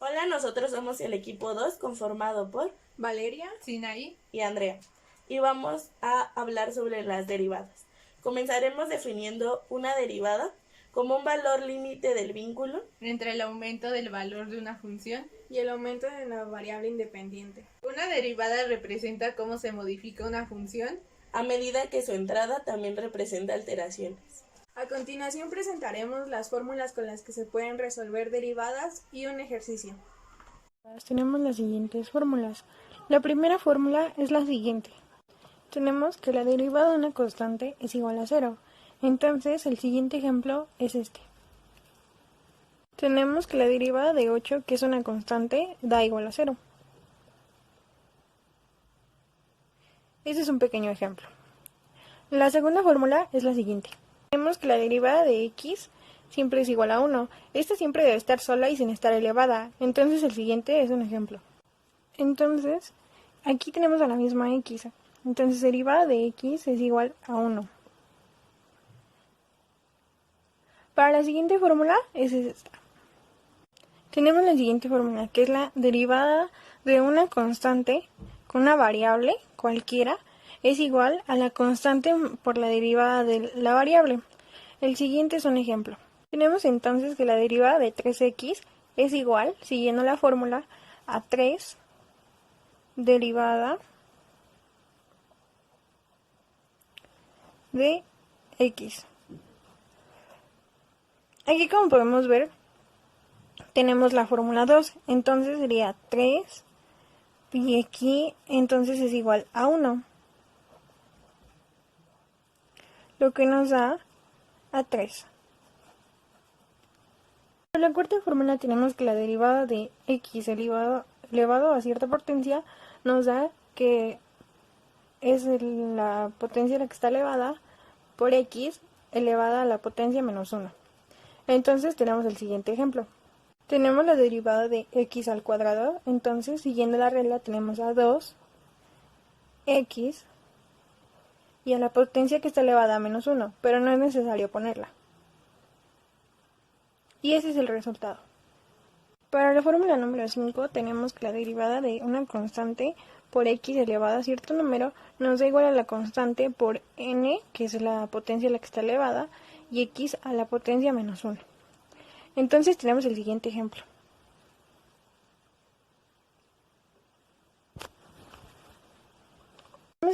Hola, nosotros somos el equipo 2 conformado por Valeria, Sinaí. y Andrea y vamos a hablar sobre las derivadas. Comenzaremos definiendo una derivada como un valor límite del vínculo Entre el aumento del valor de una función. y el aumento de la variable independiente. Una derivada representa cómo se modifica una función a medida que su entrada también representa alteraciones. A continuación presentaremos las fórmulas con las que se pueden resolver derivadas y un ejercicio. Tenemos las siguientes fórmulas. La primera fórmula es la siguiente. Tenemos que la derivada de una constante es igual a 0. Entonces, el siguiente ejemplo es este. Tenemos que la derivada de 8, que es una constante, da igual a 0. Este es un pequeño ejemplo. La segunda fórmula es la siguiente. Tenemos que la derivada de x siempre es igual a 1. Esta siempre debe estar sola y sin estar elevada. Entonces, el siguiente es un ejemplo. Entonces, aquí tenemos a la misma x. Entonces, derivada de x es igual a 1. Para la siguiente fórmula es esta. Tenemos la siguiente fórmula, que es la derivada de una constante con una variable cualquiera es igual a la constante por la derivada de la variable. El siguiente es un ejemplo. Tenemos entonces que la derivada de 3x es igual, siguiendo la fórmula, a 3 derivada de x. Aquí, como podemos ver, tenemos la fórmula 2, entonces sería 3 y aquí entonces es igual a 1, lo que nos da a 3. En la cuarta fórmula tenemos que la derivada de x elevado a cierta potencia nos da que es la potencia a la que está elevada por x elevada a la potencia menos 1. Entonces tenemos el siguiente ejemplo. Tenemos la derivada de x al cuadrado, entonces siguiendo la regla tenemos a 2x y a la potencia que está elevada a menos 1, pero no es necesario ponerla. Y ese es el resultado. Para la fórmula número 5 tenemos que la derivada de una constante por x elevada a cierto número nos da igual a la constante por n, que es la potencia a la que está elevada, y x a la potencia menos 1. Entonces tenemos el siguiente ejemplo.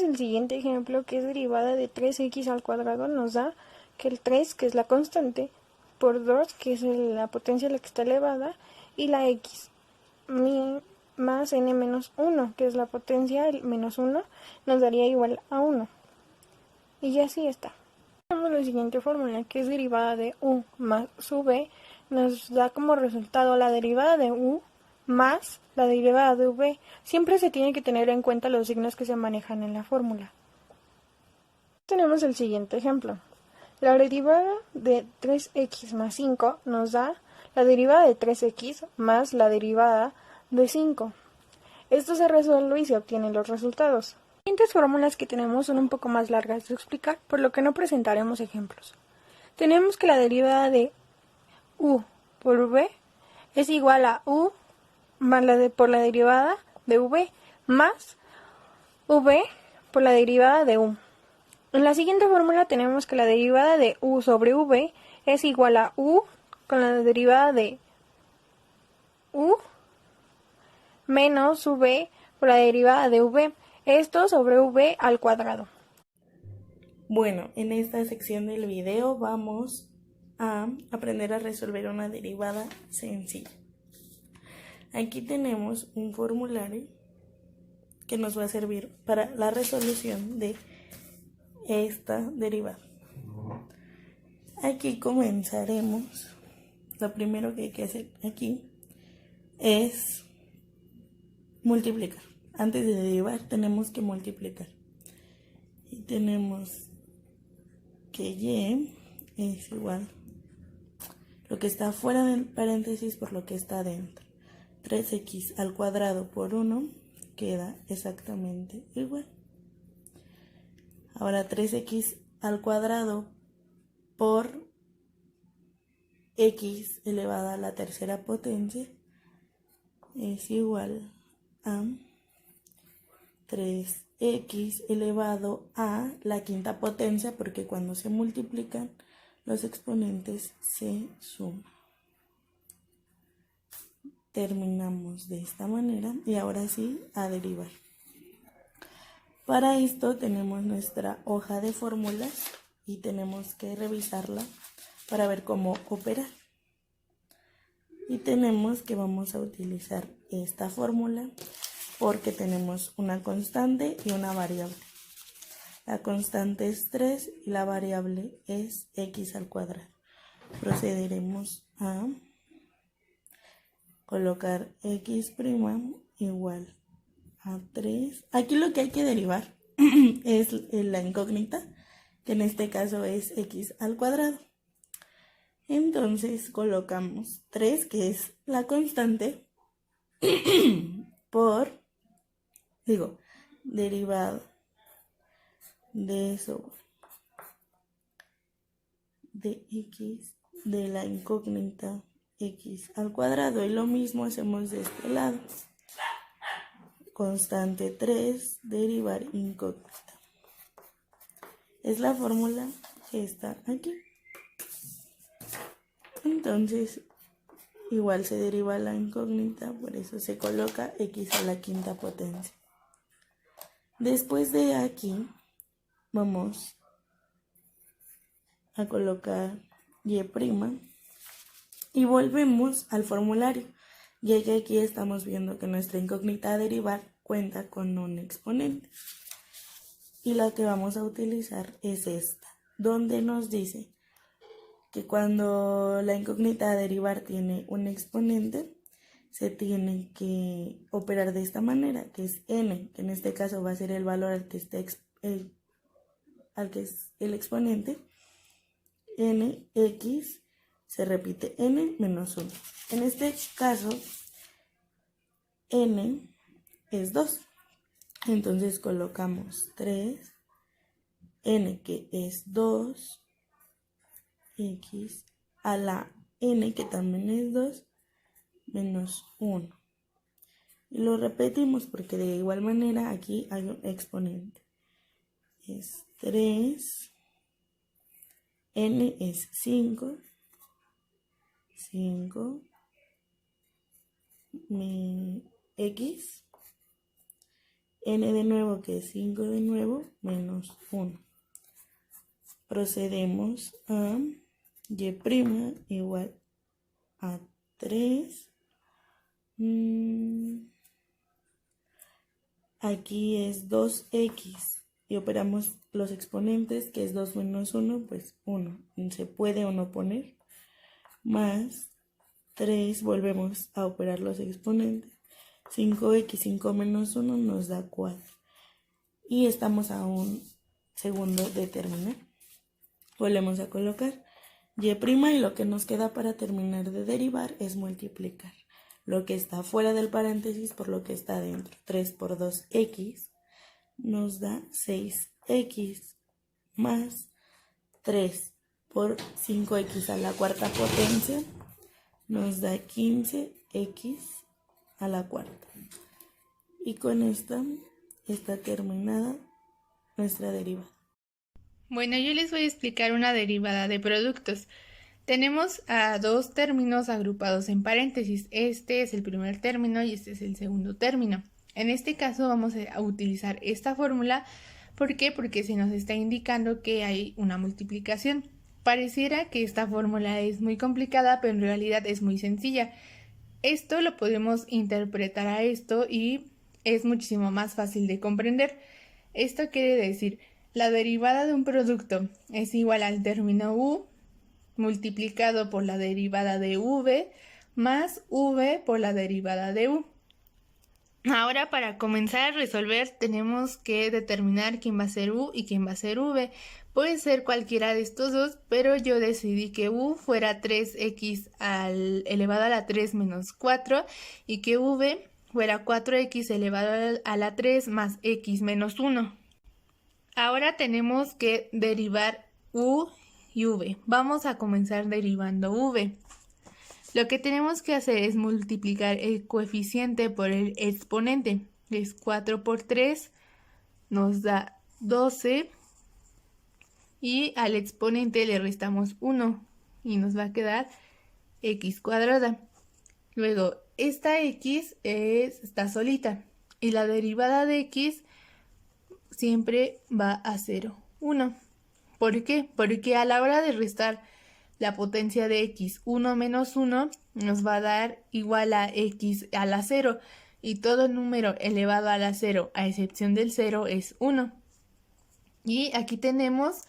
El siguiente ejemplo, que es derivada de 3x al cuadrado, nos da que el 3, que es la constante, por 2, que es la potencia a la que está elevada, y la x más n menos 1, que es la potencia menos 1, nos daría igual a 1. Y así está. Tenemos la siguiente fórmula, que es derivada de u más v, nos da como resultado la derivada de u más la derivada de v. Siempre se tiene que tener en cuenta los signos que se manejan en la fórmula. Tenemos el siguiente ejemplo. La derivada de 3x más 5 nos da la derivada de 3x más la derivada de 5. Esto se resuelve y se obtienen los resultados. Las siguientes fórmulas que tenemos son un poco más largas de explicar, por lo que no presentaremos ejemplos. Tenemos que la derivada de u por v es igual a u más por la derivada de v más v por la derivada de u. En la siguiente fórmula tenemos que la derivada de u sobre v es igual a u con la derivada de u menos v por la derivada de v, esto sobre v al cuadrado. Bueno, en esta sección del video vamos a aprender a resolver una derivada sencilla. Aquí tenemos un formulario que nos va a servir para la resolución de esta derivada. Aquí comenzaremos. Lo primero que hay que hacer aquí es multiplicar. Antes de derivar tenemos que multiplicar. Y tenemos que y es igual lo que está fuera del paréntesis por lo que está dentro. 3x al cuadrado por 1 queda exactamente igual. Ahora 3x al cuadrado por x elevada a la tercera potencia es igual a 3x elevado a la quinta potencia, porque cuando se multiplican los exponentes se suman. Terminamos de esta manera y ahora sí a derivar. Para esto tenemos nuestra hoja de fórmulas y tenemos que revisarla para ver cómo operar. Y tenemos que vamos a utilizar esta fórmula porque tenemos una constante y una variable. La constante es 3 y la variable es x al cuadrado. Procederemos a colocar x' igual a 3. Aquí lo que hay que derivar es la incógnita, que en este caso es x al cuadrado. Entonces colocamos 3, que es la constante, por, derivada de eso, de x de la incógnita x al cuadrado, y lo mismo hacemos de este lado. Constante 3, derivar incógnita. Es la fórmula que está aquí. Entonces, igual se deriva la incógnita, por eso se coloca x a la quinta potencia. Después de aquí, vamos a colocar y' y volvemos al formulario, ya que aquí estamos viendo que nuestra incógnita a derivar cuenta con un exponente. Y la que vamos a utilizar es esta, donde nos dice que cuando la incógnita a derivar tiene un exponente, se tiene que operar de esta manera, que es n, que en este caso va a ser el valor al que es el exponente, nx, se repite n menos 1. En este caso, n es 2. Entonces colocamos 3, n que es 2, x a la n que también es 2, menos 1. Y lo repetimos porque de igual manera aquí hay un exponente. Es 3, n es 5, x, n de nuevo que es 5 de nuevo, menos 1. Procedemos a y' igual a 3. Aquí es 2x y operamos los exponentes, que es 2 menos 1, pues 1. Se puede o no poner. Más 3, volvemos a operar los exponentes. 5x, 5 menos 1 nos da 4. Y estamos a un segundo de terminar. Volvemos a colocar y' y lo que nos queda para terminar de derivar es multiplicar lo que está fuera del paréntesis por lo que está dentro. 3 por 2x nos da 6x más 3 por 5x a la cuarta potencia nos da 15x a la cuarta. Y con esta está terminada nuestra derivada. Bueno, yo les voy a explicar una derivada de productos. Tenemos a dos términos agrupados en paréntesis. Este es el primer término y este es el segundo término. En este caso vamos a utilizar esta fórmula. ¿Por qué? Porque se nos está indicando que hay una multiplicación. Pareciera que esta fórmula es muy complicada, pero en realidad es muy sencilla. Esto lo podemos interpretar a esto y es muchísimo más fácil de comprender. Esto quiere decir, la derivada de un producto es igual al término u multiplicado por la derivada de v más v por la derivada de u. Ahora, para comenzar a resolver, tenemos que determinar quién va a ser u y quién va a ser v. Puede ser cualquiera de estos dos, pero yo decidí que u fuera 3x elevado a la 3 menos 4 y que v fuera 4x elevado a la 3 más x menos 1. Ahora tenemos que derivar u y v. Vamos a comenzar derivando v. Lo que tenemos que hacer es multiplicar el coeficiente por el exponente. Es 4 por 3 nos da 12 y al exponente le restamos 1 y nos va a quedar x cuadrada. Luego, esta x está solita y la derivada de x siempre va a 0, 1. ¿Por qué? Porque a la hora de restar la potencia de x, 1 menos 1, nos va a dar igual a x a la 0. Y todo número elevado a la 0, a excepción del 0, es 1. Y aquí tenemos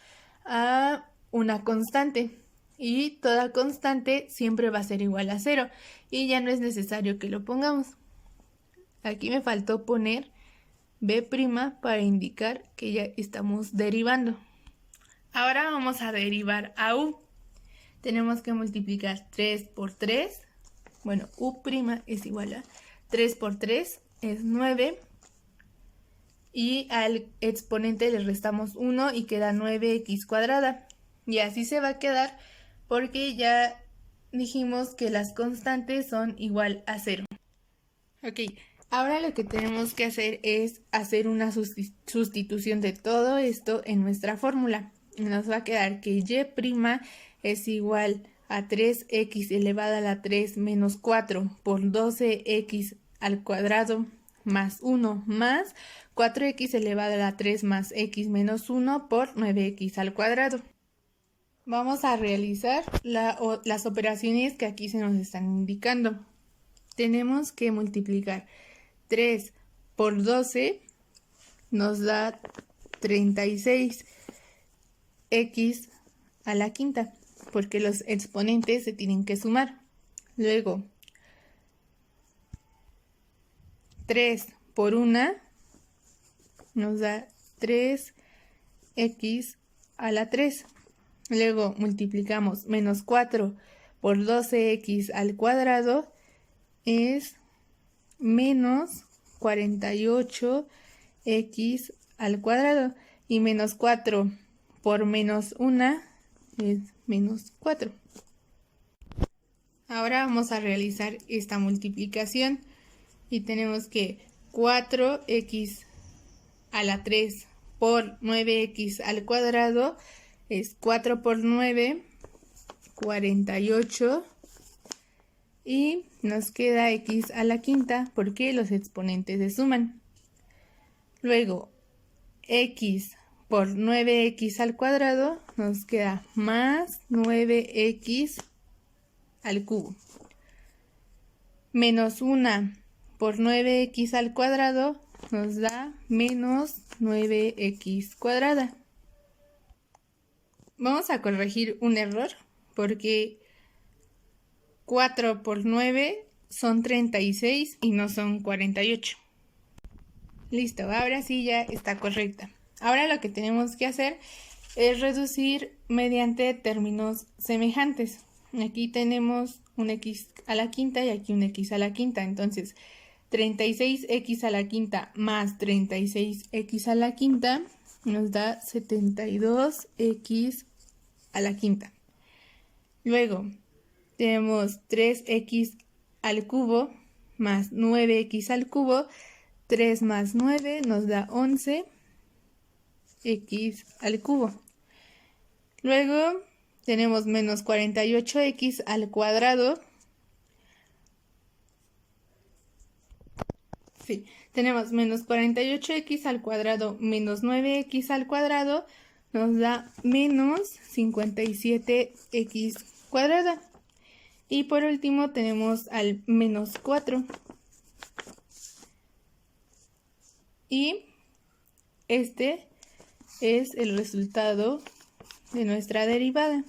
a una constante. Y toda constante siempre va a ser igual a 0. Y ya no es necesario que lo pongamos. Aquí me faltó poner b' para indicar que ya estamos derivando. Ahora vamos a derivar a u. Tenemos que multiplicar 3 por 3. Bueno, u' es igual a 3 por 3 es 9. Y al exponente le restamos 1 y queda 9x cuadrada. Y así se va a quedar porque ya dijimos que las constantes son igual a 0. Ok, ahora lo que tenemos que hacer es hacer una sustitución de todo esto en nuestra fórmula. Nos va a quedar que y' es igual a 3x elevado a la 3 menos 4 por 12x al cuadrado más 1 más 4x elevado a la 3 más x menos 1 por 9x al cuadrado. Vamos a realizar las operaciones que aquí se nos están indicando. Tenemos que multiplicar 3 por 12 nos da 36x a la quinta, porque los exponentes se tienen que sumar. Luego, 3 por 1 nos da 3x a la 3. Luego multiplicamos menos 4 por 12x al cuadrado es menos 48x al cuadrado. Y menos 4 por menos 1 es menos 4. Ahora vamos a realizar esta multiplicación y tenemos que 4x a la 3 por 9x al cuadrado es 4 por 9, 48 y nos queda x a la quinta porque los exponentes se suman. Luego x por 9x al cuadrado nos queda más 9x al cubo. Menos 1 por 9x al cuadrado nos da menos 9x cuadrada. Vamos a corregir un error porque 4 por 9 son 36 y no son 48. Listo, ahora sí ya está correcta. Ahora lo que tenemos que hacer es reducir mediante términos semejantes. Aquí tenemos un x a la quinta y aquí un x a la quinta. Entonces, 36x a la quinta más 36x a la quinta nos da 72x a la quinta. Luego, tenemos 3x al cubo más 9x al cubo. 3 más 9 nos da 11x al cubo. Luego tenemos menos 48x al cuadrado. Sí, tenemos menos 48x al cuadrado menos 9x al cuadrado nos da menos 57x cuadrada. Y por último tenemos al menos 4. Y este es el resultado de nuestra derivada.